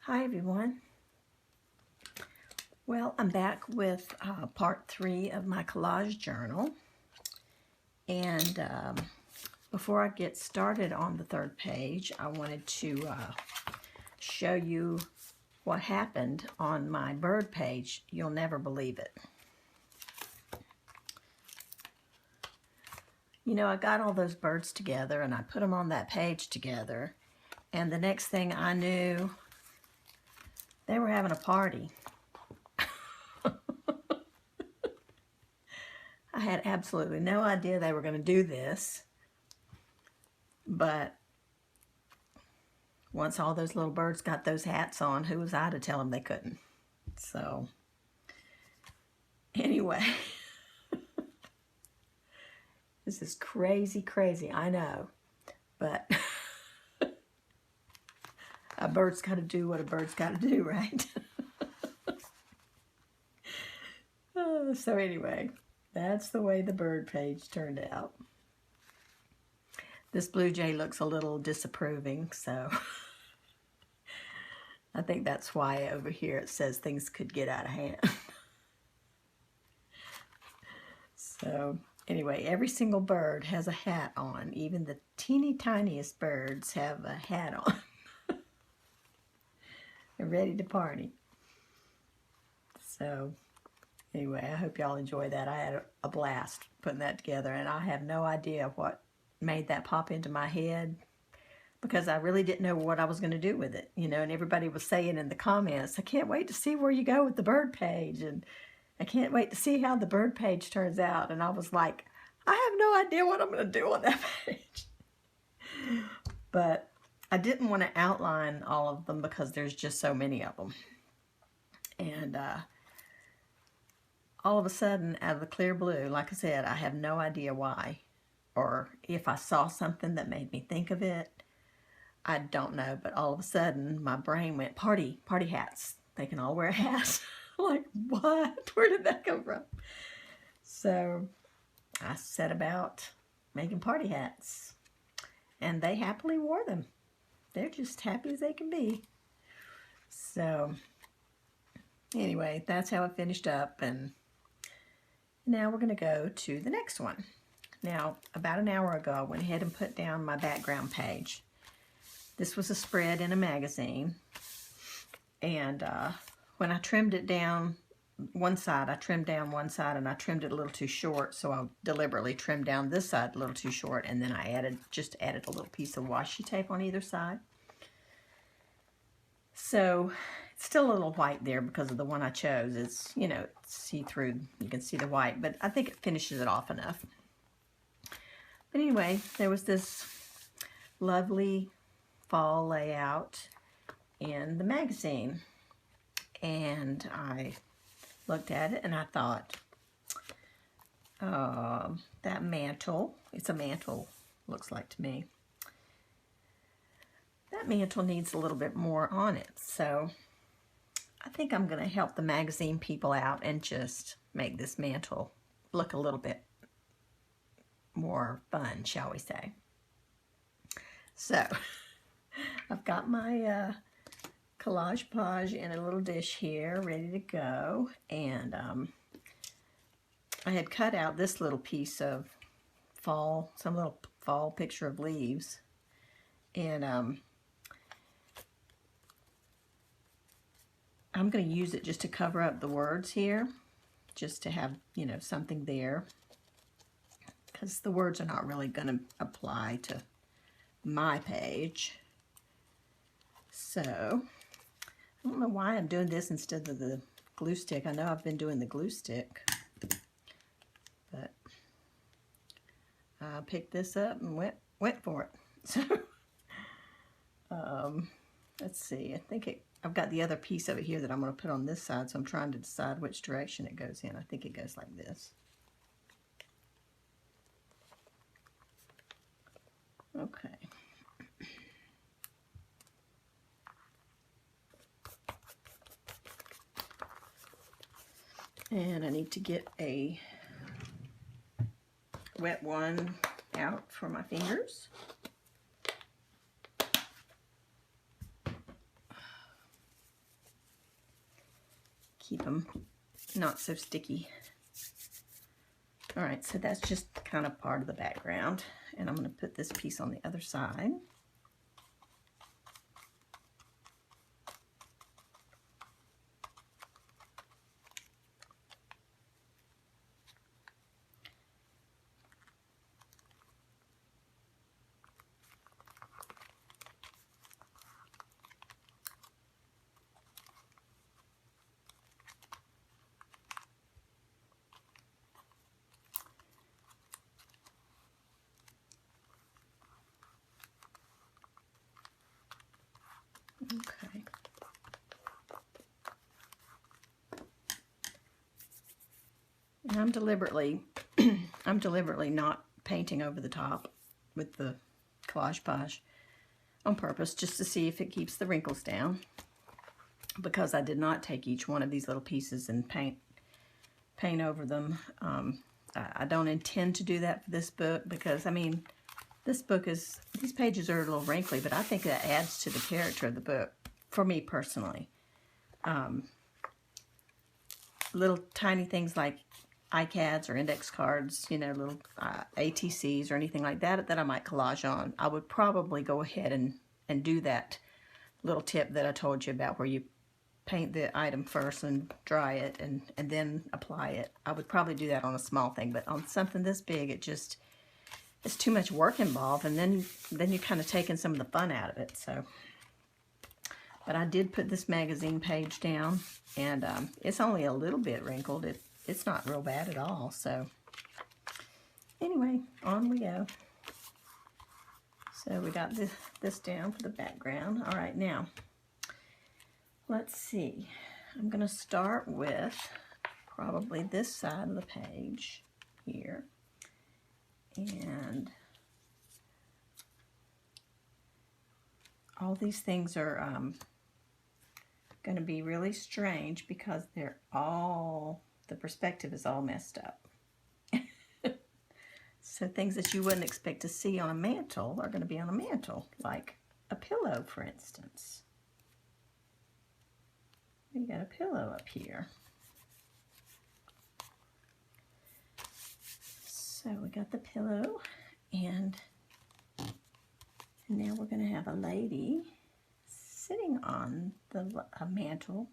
Hi everyone. Well, I'm back with part 3 of my collage journal, and before I get started on the third page, I wanted to show you what happened on my bird page. You'll never believe it. You know, I got all those birds together and I put them on that page together, and the next thing I knew, they were having a party. I had absolutely no idea they were going to do this, but once all those little birds got those hats on, who was I to tell them they couldn't? So, anyway, this is crazy, I know, but a bird's got to do what a bird's got to do, right? So anyway, that's the way the bird page turned out. This blue jay looks a little disapproving, so I think that's why over here it says things could get out of hand. So anyway, every single bird has a hat on. Even the teeny tiniest birds have a hat on. They're ready to party. So anyway, I hope y'all enjoy that. I had a blast putting that together, and I have no idea what made that pop into my head, because I really didn't know what I was going to do with it, you know, and everybody was saying in the comments, I can't wait to see where you go with the bird page, and I can't wait to see how the bird page turns out. And I was like, I have no idea what I'm going to do on that page. But I didn't want to outline all of them because there's just so many of them. And all of a sudden, out of the clear blue, like I said, I have no idea why, or if I saw something that made me think of it. I don't know, but all of a sudden my brain went, party hats. They can all wear hats. Like, what? Where did that come from? So I set about making party hats, and they happily wore them. They're just happy as they can be. So anyway, that's how it finished up, and now we're going to go to the next one. Now, about an hour ago, I went ahead and put down my background page. This was a spread in a magazine, and when I trimmed it down one side, I trimmed down one side, and I trimmed it a little too short, so I deliberately trimmed down this side a little too short, and then I just added a little piece of washi tape on either side. So it's still a little white there because of the one I chose. It's, you know, see-through, you can see the white, but I think it finishes it off enough. But anyway, there was this lovely fall layout in the magazine, and I looked at it and I thought, that mantle, it's a mantle, looks like to me, that mantle needs a little bit more on it. So I think I'm going to help the magazine people out and just make this mantle look a little bit more fun, shall we say. So I've got my Collage Podge in a little dish here, ready to go, and I had cut out this little piece of fall, some little fall picture of leaves, and I'm going to use it just to cover up the words here, just to have, you know, something there, because the words are not really going to apply to my page. So I don't know why I'm doing this instead of the glue stick. I know I've been doing the glue stick, but I picked this up and went for it. So let's see, I think I've got the other piece of it here that I'm going to put on this side, so I'm trying to decide which direction it goes in. I think it goes like this. Okay. And I need to get a wet one out for my fingers. keep them not so sticky. All right, so that's just kind of part of the background. And I'm going to put this piece on the other side. Okay. And I'm deliberately not painting over the top with the Collage Page on purpose, just to see if it keeps the wrinkles down, because I did not take each one of these little pieces and paint over them. I don't intend to do that for this book, because I mean, this book is, these pages are a little wrinkly, but I think that adds to the character of the book, for me personally. Little tiny things like iCads or index cards, you know, little ATCs or anything like that that I might collage on, I would probably go ahead and do that little tip that I told you about, where you paint the item first and dry it and then apply it. I would probably do that on a small thing, but on something this big, it's too much work involved, and then you're kind of taking some of the fun out of it. So, but I did put this magazine page down, and it's only a little bit wrinkled. It's not real bad at all. So anyway, on we go. So we got this down for the background. All right, now let's see. I'm going to start with probably this side of the page here. And all these things are going to be really strange, because they're all, the perspective is all messed up. So things that you wouldn't expect to see on a mantle are going to be on a mantle, like a pillow, for instance. We got a pillow up here. So we got the pillow, and now we're going to have a lady sitting on a mantle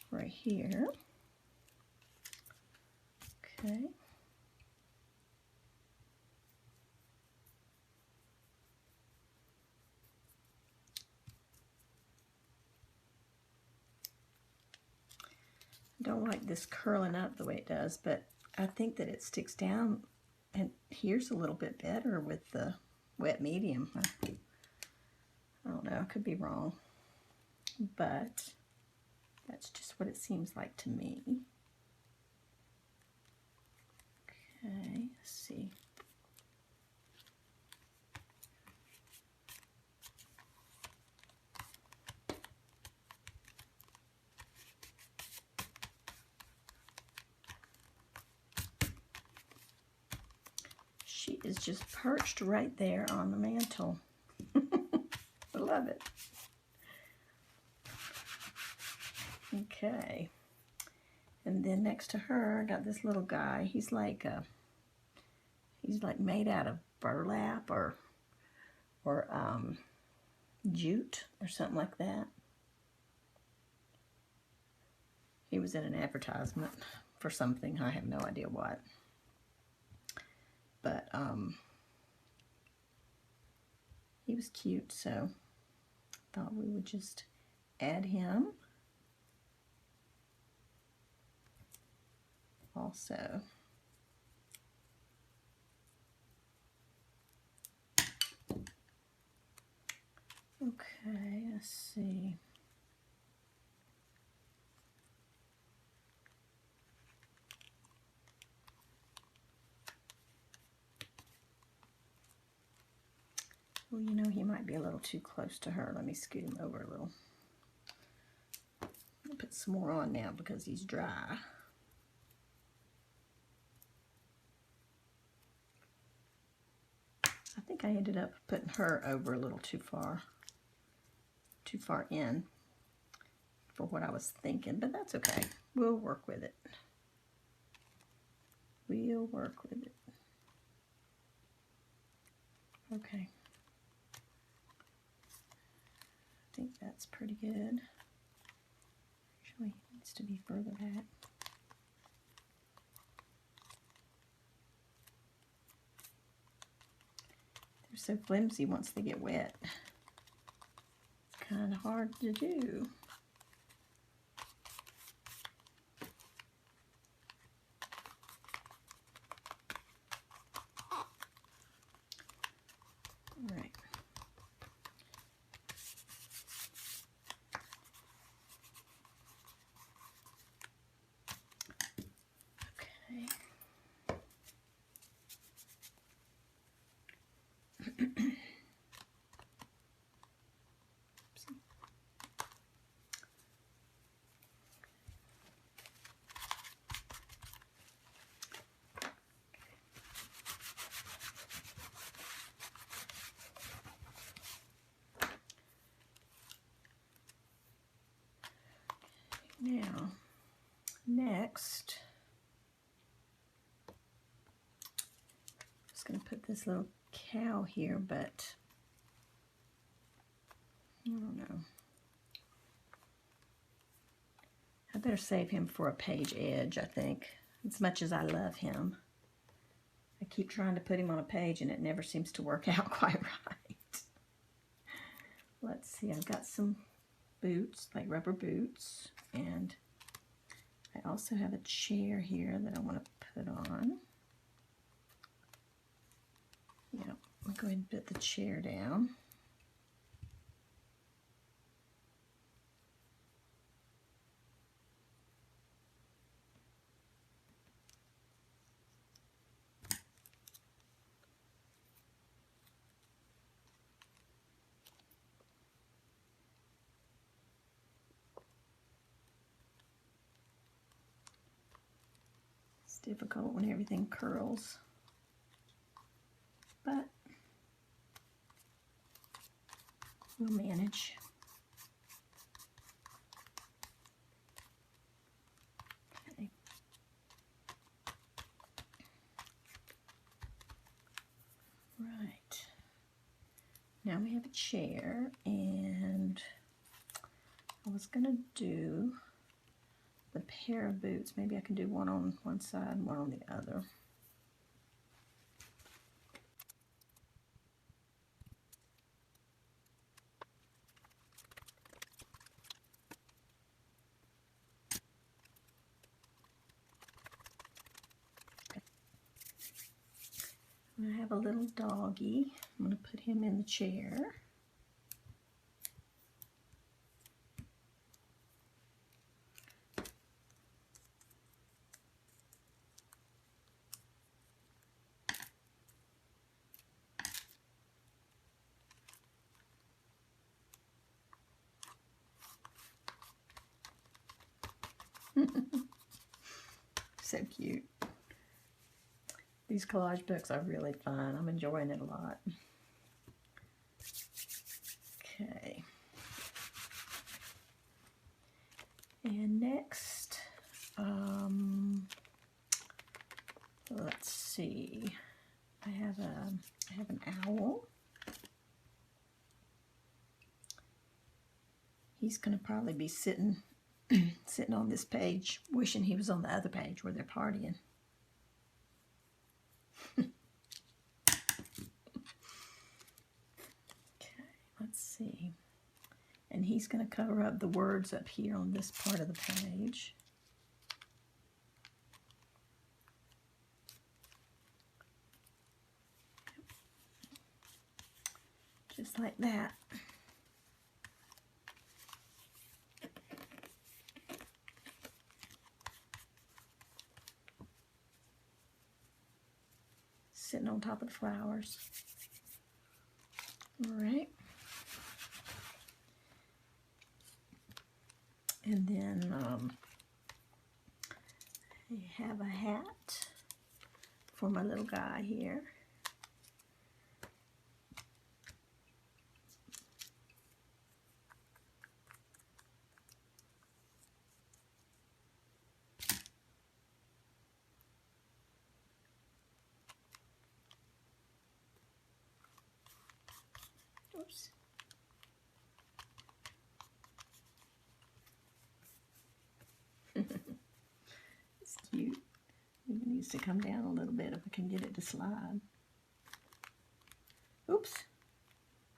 right here. Okay. I don't like this curling up the way it does, but I think that it sticks down and here's a little bit better with the wet medium. I don't know, I could be wrong, but that's just what it seems like to me. Okay, let's see. She is just perched right there on the mantle. I love it. Okay. And then next to her, I got this little guy. He's like made out of burlap or jute or something like that. He was in an advertisement for something. I have no idea what. But he was cute, so I thought we would just add him also. Okay, let's see. Well, you know, he might be a little too close to her. Let me scoot him over a little. I'll put some more on now because he's dry. I think I ended up putting her over a little too far in. for what I was thinking, but that's okay. We'll work with it. We'll work with it. Okay. I think that's pretty good. Actually, it needs to be further back. They're so flimsy once they get wet. It's kind of hard to do. All right. Okay. Now, next, I'm just going to put this little cow here, but I don't know. I better save him for a page edge, I think, as much as I love him. I keep trying to put him on a page and it never seems to work out quite right. Let's see, I've got some boots, like rubber boots, and I also have a chair here that I want to put on. Yeah, I'll go ahead and put the chair down. It's difficult when everything curls, but we'll manage. Okay. Right. Now we have a chair, and I was going to do the pair of boots. Maybe I can do one on one side and one on the other. I have a little doggy. I'm going to put him in the chair. So cute. These collage books are really fun. I'm enjoying it a lot. Okay. And next, let's see. I have an owl. He's going to probably be sitting on this page, wishing he was on the other page where they're partying. Okay, let's see. And he's going to cover up the words up here on this part of the page. Just like that. Sitting on top of the flowers. All right. And then I have a hat for my little guy here. Oops. It's cute. It needs to come down a little bit if I can get it to slide. Oops.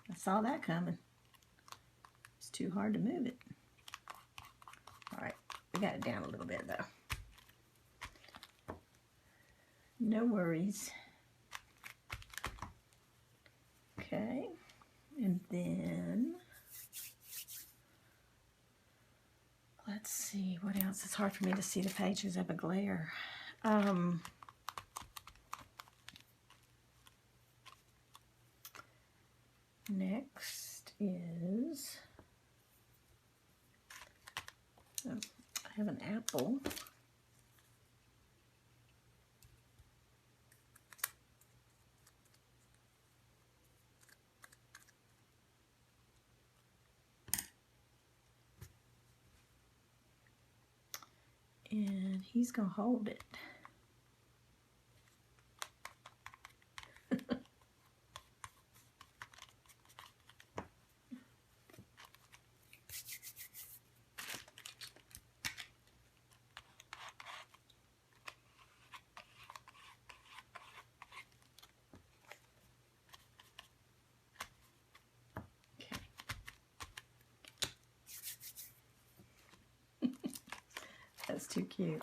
I saw that coming. It's too hard to move it. All right, we got it down a little bit though. No worries. Okay, and then let's see what else. It's hard for me to see the pages of a glare. Next is, I have an apple. And he's gonna hold it. That's too cute.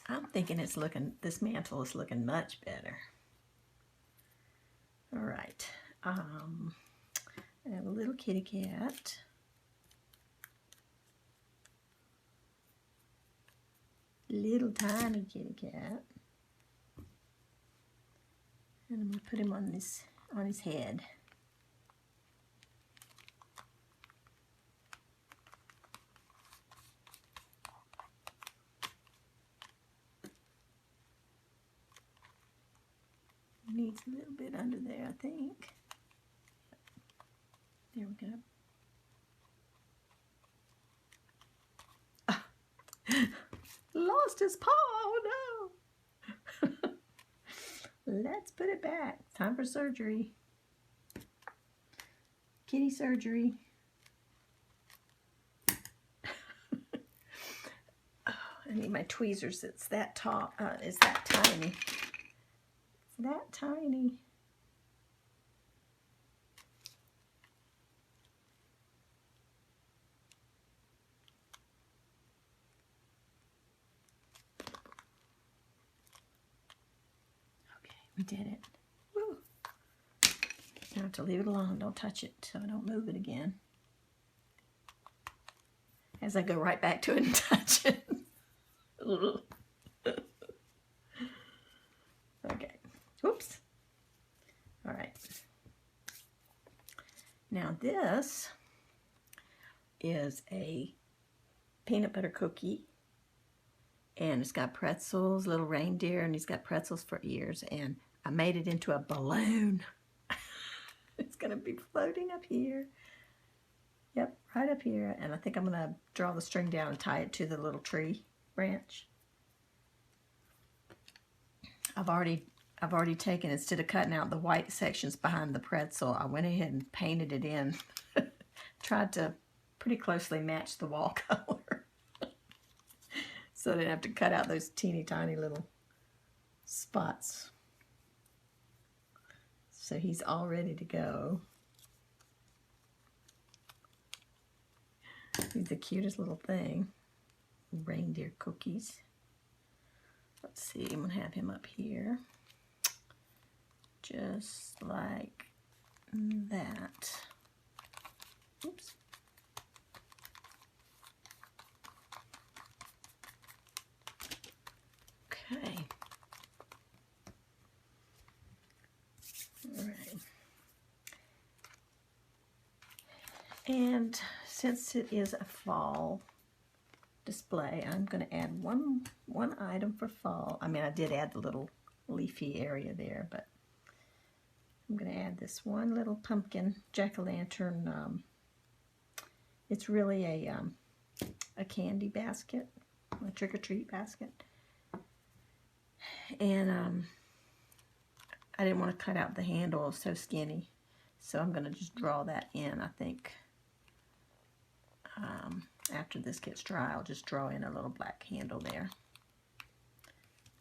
I'm thinking it's looking, this mantle is looking much better. All right. I have a little kitty cat. Little tiny kitty cat. And I'm going to put him on this, on his head. Needs a little bit under there, I think. There we go. Lost his paw, oh no. Let's put it back. Time for surgery. Kitty surgery. Oh, I need my tweezers. It's that tall. It's that tiny. It's that tiny. We did it. Woo. Now I have to leave it alone. Don't touch it so I don't move it again. As I go right back to it and touch it. Okay. Whoops. All right. Now this is a peanut butter cookie. And it's got pretzels, little reindeer, and he's got pretzels for ears. And I made it into a balloon. It's going to be floating up here. Yep, right up here. And I think I'm going to draw the string down and tie it to the little tree branch. I've already taken, instead of cutting out the white sections behind the pretzel, I went ahead and painted it in. Tried to pretty closely match the wall color. So I didn't have to cut out those teeny tiny little spots. So he's all ready to go. He's the cutest little thing. Reindeer cookies. Let's see, I'm gonna have him up here. Just like that. Oops. Okay. All right. And since it is a fall display, I'm going to add one item for fall. I mean, I did add the little leafy area there, but I'm going to add this one little pumpkin jack-o'-lantern. It's really a candy basket, a trick-or-treat basket. And I didn't want to cut out the handle, it was so skinny. So I'm going to just draw that in, I think. After this gets dry, I'll just draw in a little black handle there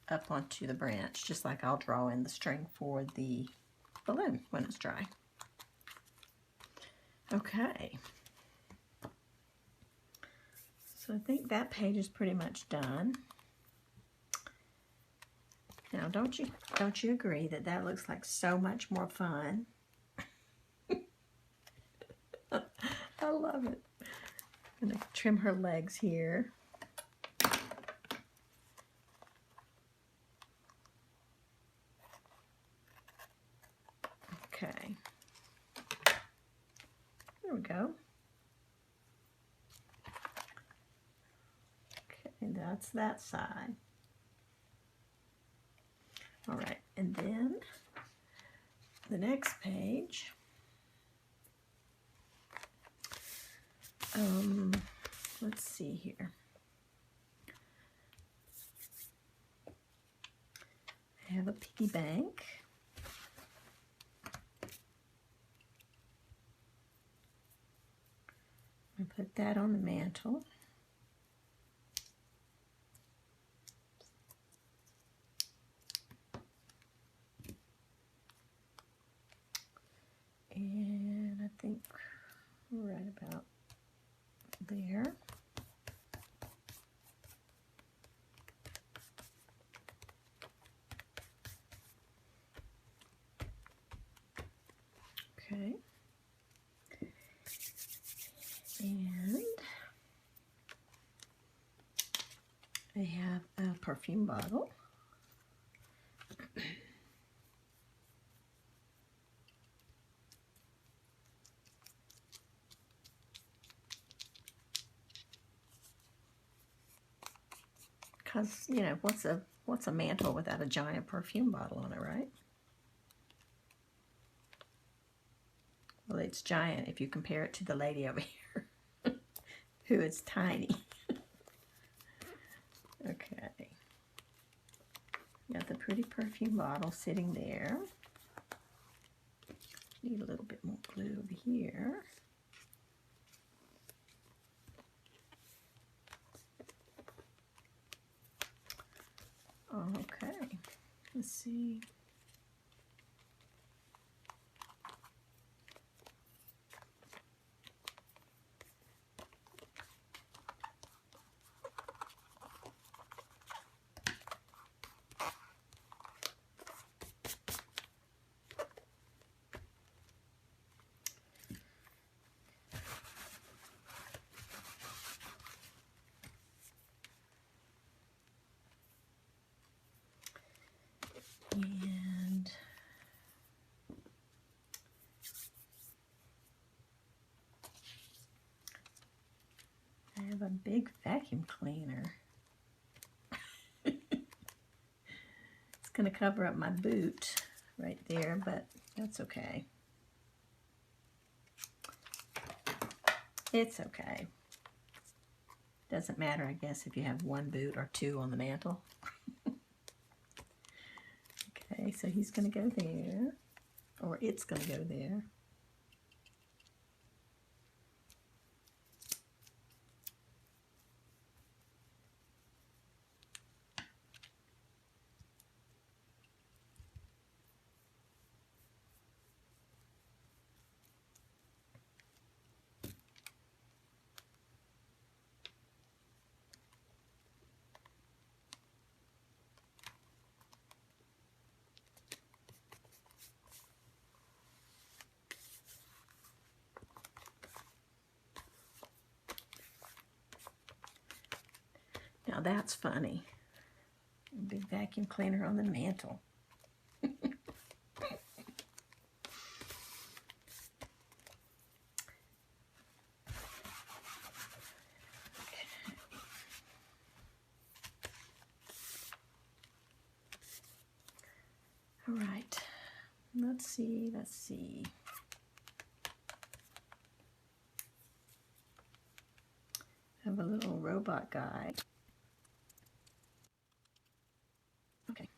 up onto the branch, just like I'll draw in the string for the balloon when it's dry. Okay. So I think that page is pretty much done. Now, don't you agree that that looks like so much more fun? I love it. I'm going to trim her legs here. Okay. There we go. Okay, that's that side. All right, and then the next page. Let's see here. I have a piggy bank. I put that on the mantle. And I think right about there. Okay. And I have a perfume bottle. Because, you know, what's a mantle without a giant perfume bottle on it, right? Well, it's giant if you compare it to the lady over here, who is tiny. Okay. Got the pretty perfume bottle sitting there. Need a little bit more glue over here. Okay, let's see. And I have a big vacuum cleaner. It's going to cover up my boot right there, but that's okay. It's okay. Doesn't matter, I guess, if you have one boot or two on the mantle. Okay, so he's going to go there, or it's going to go there. Now that's funny. A big vacuum cleaner on the mantle. All right, let's see. I have a little robot guy. Okay.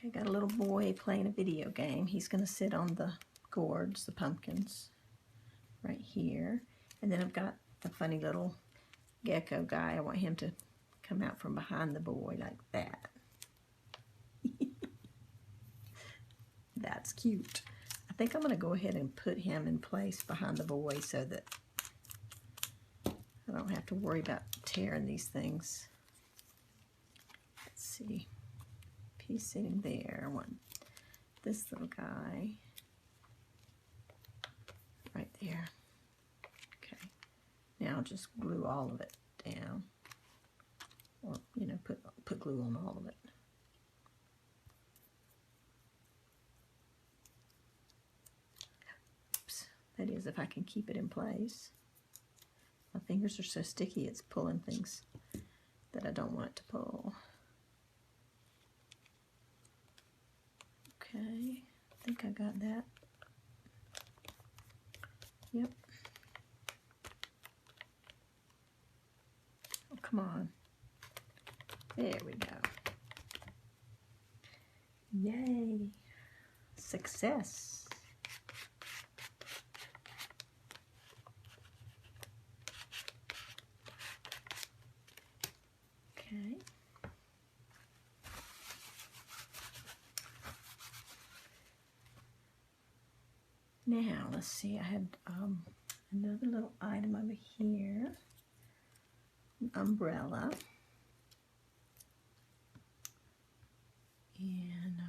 Okay, got a little boy playing a video game. He's going to sit on the gourds, the pumpkins, right here. And then I've got the funny little gecko guy. I want him to come out from behind the boy like that. That's cute. I think I'm going to go ahead and put him in place behind the boy so that I don't have to worry about tearing these things. Let's see. If he's sitting there, I want this little guy right there. Okay. Now just glue all of it down. Or, you know, put glue on all of it. Oops. That is, if I can keep it in place. My fingers are so sticky, it's pulling things that I don't want it to pull. Okay, I think I got that. Yep. Oh, come on. There we go. Yay. Success. Okay. Now, let's see, I had another little item over here, an umbrella, and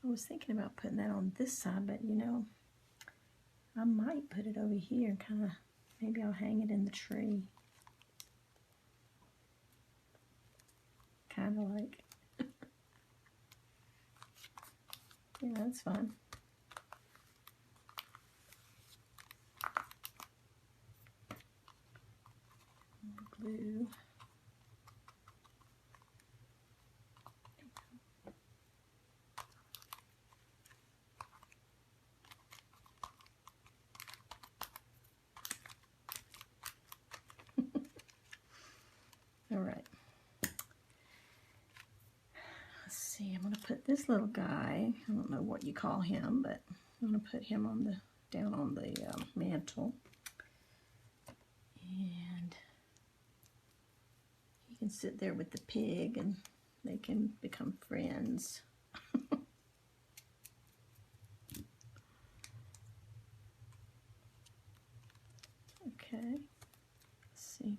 I was thinking about putting that on this side, but you know, I might put it over here and kind of, maybe I'll hang it in the tree. Kind of like, yeah, that's fun. Glue. All right. Let's see, I'm going to put this little guy, I don't know what you call him, but I'm going to put him on the, down on the mantle. And he can sit there with the pig and they can become friends. Okay, let's see.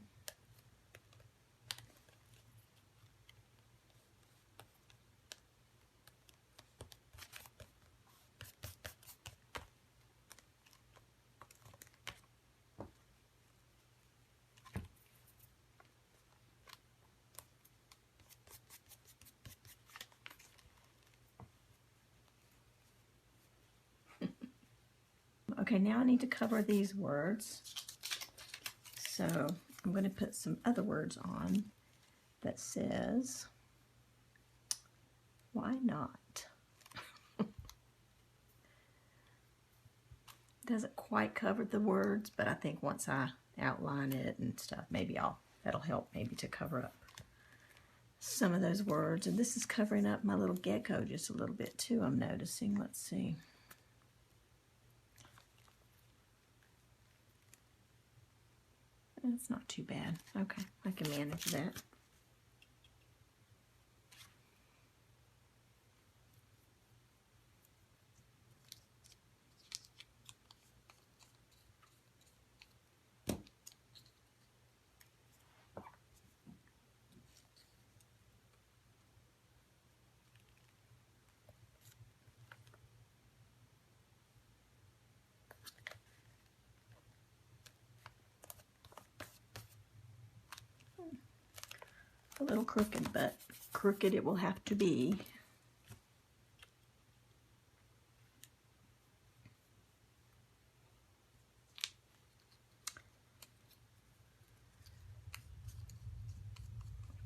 Okay, now I need to cover these words. So I'm going to put some other words on that says, why not? Doesn't quite cover the words, but I think once I outline it and stuff, maybe that'll help maybe to cover up some of those words. And this is covering up my little gecko just a little bit too, I'm noticing. Let's see. It's not too bad. Okay, I can manage that. A little crooked, but crooked it will have to be.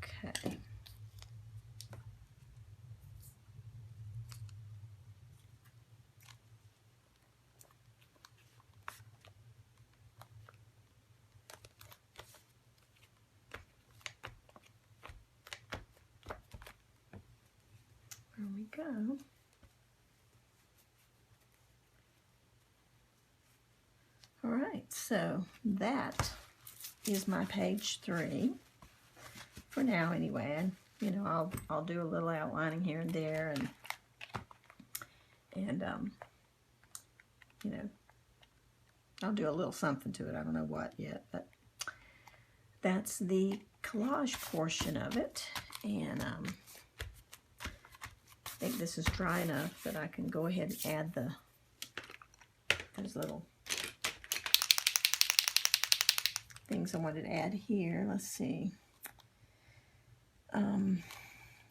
Okay. we go. All right, so that is my page 3 for now anyway. And you know, I'll do a little outlining here and there, and you know, I'll do a little something to it. I don't know what yet, but that's the collage portion of it. And I think this is dry enough that I can go ahead and add those little things I wanted to add here. Let's see.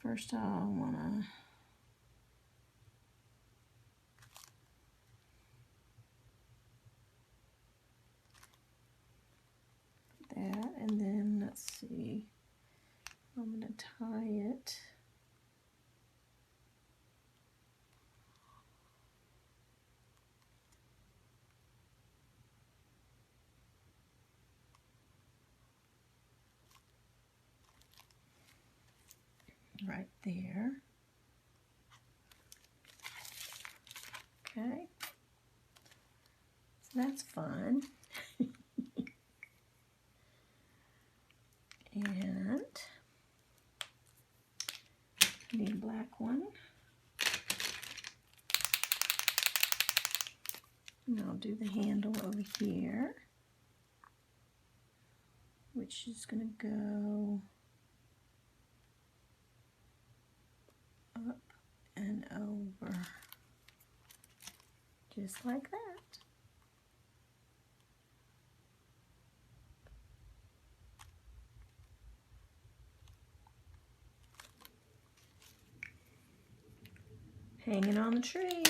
First I want to that, and then let's see, I'm going to tie it right there. Okay, so that's fun. And I need a black one. And I'll do the handle over here, which is going to go up and over, just like that. Hanging on the tree.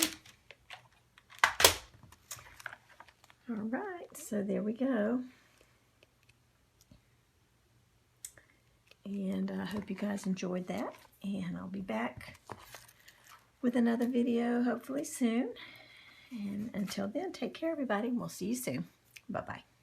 All right, so there we go. And I hope you guys enjoyed that. And I'll be back with another video hopefully soon. And until then, take care everybody, and we'll see you soon. Bye-bye.